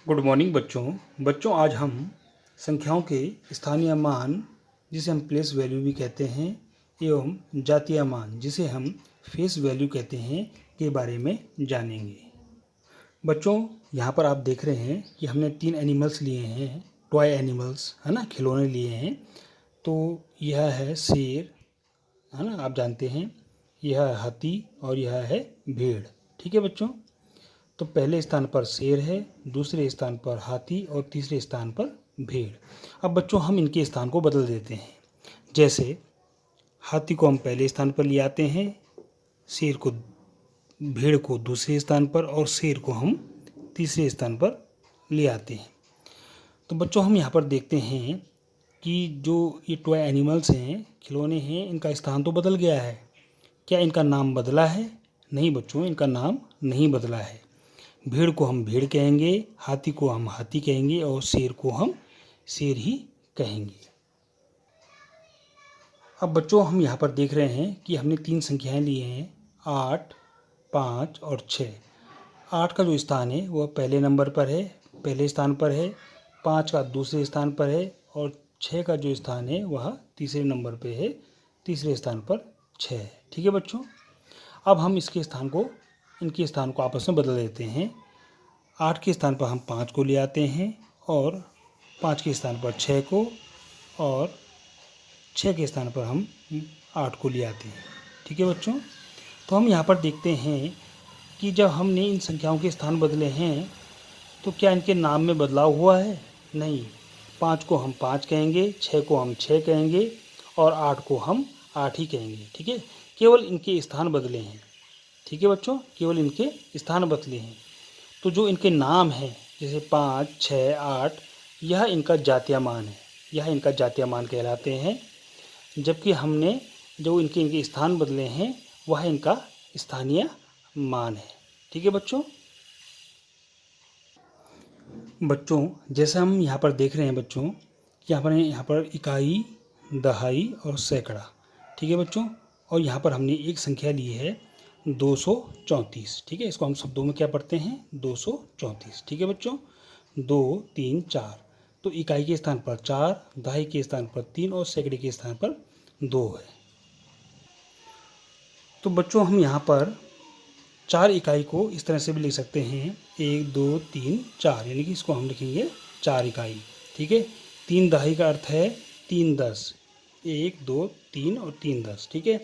Good morning बच्चों आज हम संख्याओं के स्थानीय मान जिसे हम प्लेस वैल्यू भी कहते हैं एवं जातीय मान जिसे हम फेस वैल्यू कहते हैं के बारे में जानेंगे। बच्चों यहाँ पर आप देख रहे हैं कि हमने 3 एनिमल्स लिए हैं, टॉय एनिमल्स है ना, खिलौने लिए हैं। तो यह है शेर, है ना, आप जानते हैं, यह है हाथी और यह है भेड़। ठीक है बच्चों, तो पहले स्थान पर शेर है, दूसरे स्थान पर हाथी और तीसरे स्थान पर भेड़। अब बच्चों हम इनके स्थान को बदल देते हैं। जैसे हाथी को हम पहले स्थान पर ले आते हैं, शेर को, भेड़ को दूसरे स्थान पर और शेर को हम तीसरे स्थान पर ले आते हैं। तो बच्चों हम यहाँ पर देखते हैं कि जो ये टॉय एनिमल्स हैं, खिलौने हैं, इनका स्थान तो बदल गया है। क्या इनका नाम बदला है? नहीं बच्चों, इनका नाम नहीं बदला है। भेड़ को हम भेड़ कहेंगे, हाथी को हम हाथी कहेंगे और शेर को हम शेर ही कहेंगे। अब बच्चों हम यहाँ पर देख रहे हैं कि हमने 3 संख्याएं ली हैं, 8, 5 और 6। 8 का जो स्थान है वह पहले नंबर पर है, पहले स्थान पर है। 5 का दूसरे स्थान पर है और 6 का जो स्थान है वह तीसरे नंबर पर है, तीसरे स्थान पर 6 है। ठीक है बच्चों, अब हम इनके स्थान को आपस में बदल देते हैं। 8 के स्थान पर हम 5 को ले आते हैं और 5 के स्थान पर 6 को और 6 के स्थान पर हम 8 को ले आते हैं। ठीक है बच्चों, तो हम यहाँ पर देखते हैं कि जब हमने इन संख्याओं के स्थान बदले हैं तो क्या इनके नाम में बदलाव हुआ है? नहीं। 5 को हम 5 कहेंगे, 6 को हम 6 कहेंगे और 8 को हम 8 ही कहेंगे। ठीक है, केवल इनके स्थान बदले हैं। ठीक है बच्चों, केवल इनके स्थान बदले हैं। तो जो इनके नाम हैं जैसे 5, 6, 8, यह इनका जातीय मान है, यह इनका जातीय मान कहलाते हैं। जबकि हमने जो इनके स्थान बदले हैं वह इनका स्थानीय मान है। ठीक है बच्चों जैसा हम यहाँ पर देख रहे हैं बच्चों, यहाँ पर इकाई, दहाई और सैकड़ा। ठीक है बच्चों, और यहाँ पर हमने एक संख्या ली है 234। ठीक है, इसको हम शब्दों में क्या पढ़ते हैं? 234। ठीक है बच्चों, 2, 3, 4। तो इकाई के स्थान पर 4, दहाई के स्थान पर 3 और सैकड़े के स्थान पर 2 है। तो बच्चों हम यहाँ पर 4 इकाई को इस तरह से भी लिख सकते हैं, 1, 2, 3, 4, यानी कि इसको हम लिखेंगे 4 इकाई। ठीक है, 3 दहाई का अर्थ है 3 10, 1, 2, 3 और 3 10। ठीक है,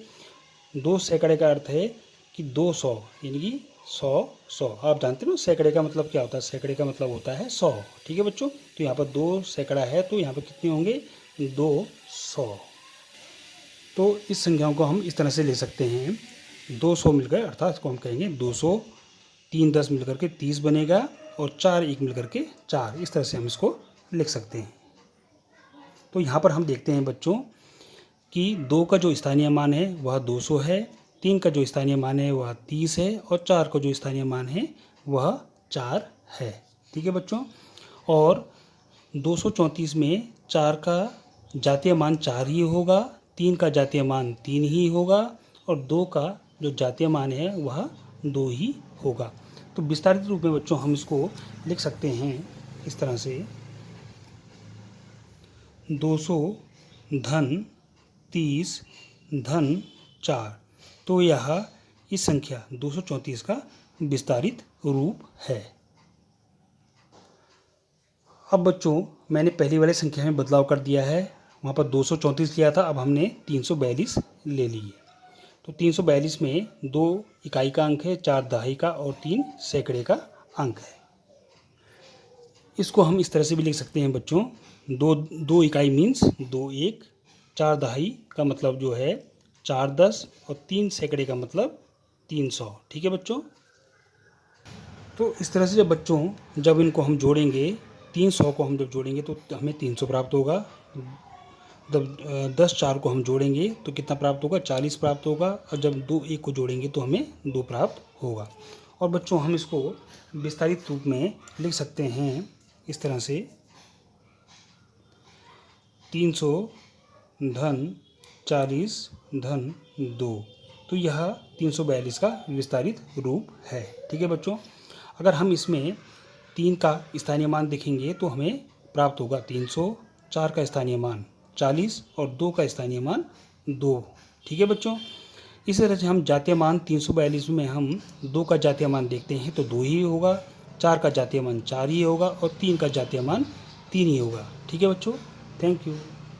2 सैकड़े का अर्थ है कि 200, यानी कि 100। आप जानते हो सैकड़े का मतलब क्या होता है? सैकड़े का मतलब होता है 100। ठीक है बच्चों, तो यहाँ पर 2 सैकड़ा है तो यहाँ पर कितने होंगे? 200। तो इस संख्याओं को हम इस तरह से ले सकते हैं, 200 मिलकर, अर्थात इसको हम कहेंगे 200, 3 10 मिलकर के 30 बनेगा और 4 1 मिलकर के 4। इस तरह से हम इसको लिख सकते हैं। तो यहाँ पर हम देखते हैं बच्चों कि 2 का जो स्थानीय मान है वह 200 है, 3 का जो स्थानीय मान है वह 30 है और 4 का जो स्थानीय मान है वह 4 है। ठीक है बच्चों, और 234 में 4 का जातीय मान 4 ही होगा, 3 का जातीय मान 3 ही होगा और 2 का जो जातीय मान है वह 2 ही होगा। तो विस्तारित रूप में बच्चों हम इसको लिख सकते हैं इस तरह से, 200 धन 30 धन 4। तो यह इस संख्या 234 का विस्तारित रूप है। अब बच्चों मैंने पहली वाली संख्या में बदलाव कर दिया है, वहाँ पर 234 लिया था, अब हमने 342 ले लिए। तो 342 में 2 इकाई का अंक है, 4 दहाई का और 3 सैकड़े का अंक है। इसको हम इस तरह से भी लिख सकते हैं बच्चों, 2 इकाई मीन्स 2 1, 4 दहाई का मतलब जो है 4 10 और 3 सैकड़े का मतलब 300। ठीक है बच्चों, तो इस तरह से जब इनको हम जोड़ेंगे, 300 को हम जब जोड़ेंगे तो हमें 300 प्राप्त होगा। जब 10 4 को हम जोड़ेंगे तो कितना प्राप्त होगा? 40 प्राप्त होगा। और जब 2 1 को जोड़ेंगे तो हमें 2 प्राप्त होगा। और बच्चों हम इसको विस्तारित रूप में लिख सकते हैं इस तरह से, 300 धन 40 धन 2। तो यह 342 का विस्तारित रूप है। ठीक है बच्चों, अगर हम इसमें 3 का स्थानीय मान देखेंगे तो हमें प्राप्त होगा 300, 4 का स्थानीय मान 40 और 2 का स्थानीय मान 2। ठीक है बच्चों, इस तरह से हम जातीय मान 342 में हम 2 का जातीय मान देखते हैं तो 2 ही होगा, 4 का जातीय मान 4 ही होगा और 3 का जातीय मान 3 ही होगा। ठीक है बच्चों, थैंक यू।